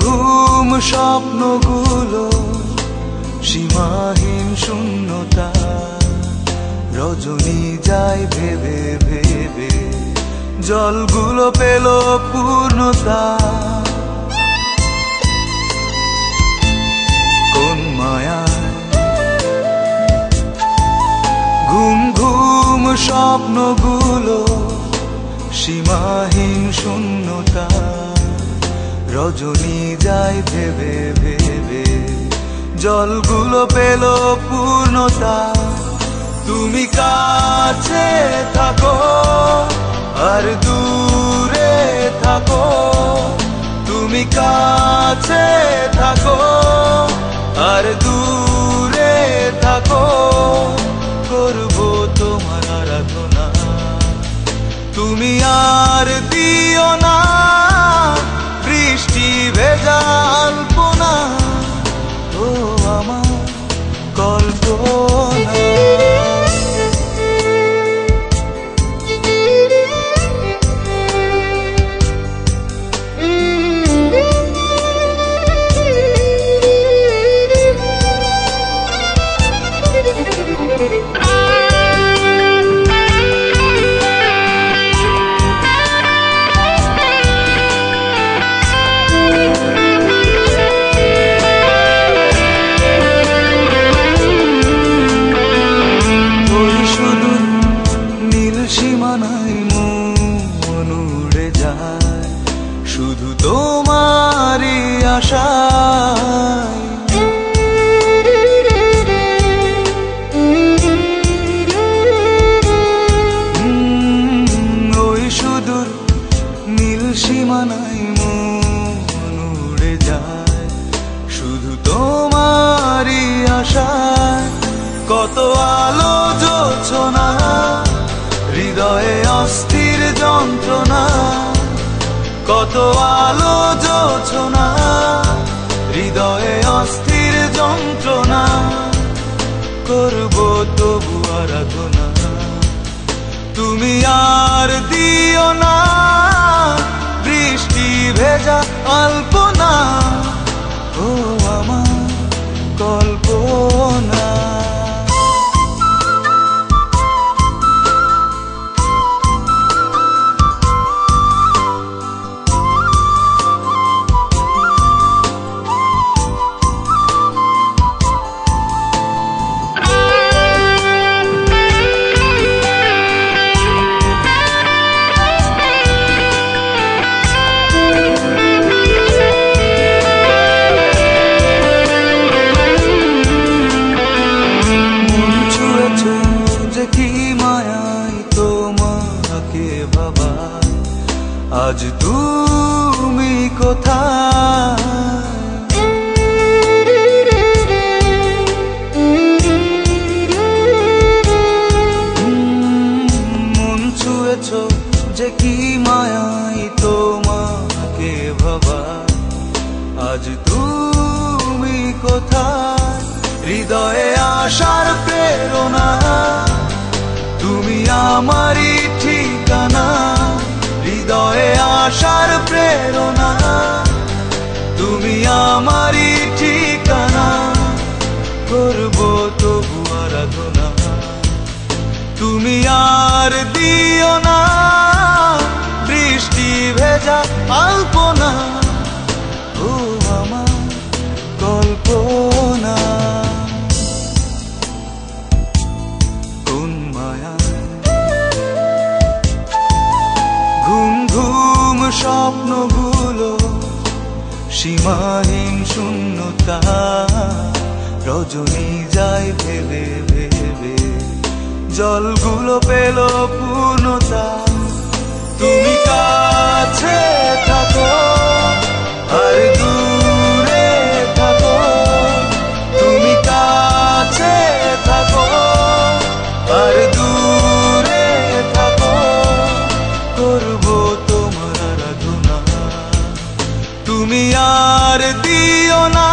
ঘুম স্বপ্নগুলো সীমাহীন শূন্যতা, রজনী যায় ভেবে ভেবে, জলগুলো পেল পূর্ণতা। কোন মায়ায় ঘুম ঘুম স্বপ্নগুলো সীমাহীন শূন্যতা, রজনী যায় ভেবে ভেবে, জলগুলো পেল পূর্ণতা। তুমি কাছে থাকো আর দূরে থাকো, তুমি কাছে থাকো আর দূরে থাকো, করবো তোমার আরাধনা। তুমি আর দিও না বৃষ্টি ভেজা আলপনা, ও আমার কল্পনা। শুধু তোমারই আশায়, ওই সুদূর নীল সীমানায় মন উড়ে যায়, শুধু তোমারই আশায়। কত আলো জোছনা, হৃদয়ে অস্থির যন্ত্রণা, কত আলো জোছনা, হৃদয়ে অস্থির যন্ত্রণা, করবো তবু আরাধনা। তুমি আর দিও না বৃষ্টি ভেজা আলপনা, ও আমার কল্পনা। আজ তুমি কোথায়, মন ছুঁয়েছ যে কি মায়াই তোমাকে ভাবায়। আজ তুমি কোথায়, হৃদয়ে আশার প্রেরণা, তুমি আমারই ঠিকানা। হৃদয়ে আশার প্রেরণা, তুমি আমারই ঠিকানা, করবো তবু আরাধনা। তুমি আর দিও না বৃষ্টি ভেজা আলপনা, ও আমার কল্পনা। কোন মায়া ঘুম ঘুম স্বপ্নগুলো সীমাহীন শূন্যতা, রজনী যায় ভেবে ভেবে, জলগুলো পেল পূর্ণতা। তুমি কাছে থাকো আর দূরে থাকো, তুমি কাছে থাকো আর দূরে থাকো, করবো তোমার আরাধনা। তুমি আর দিও না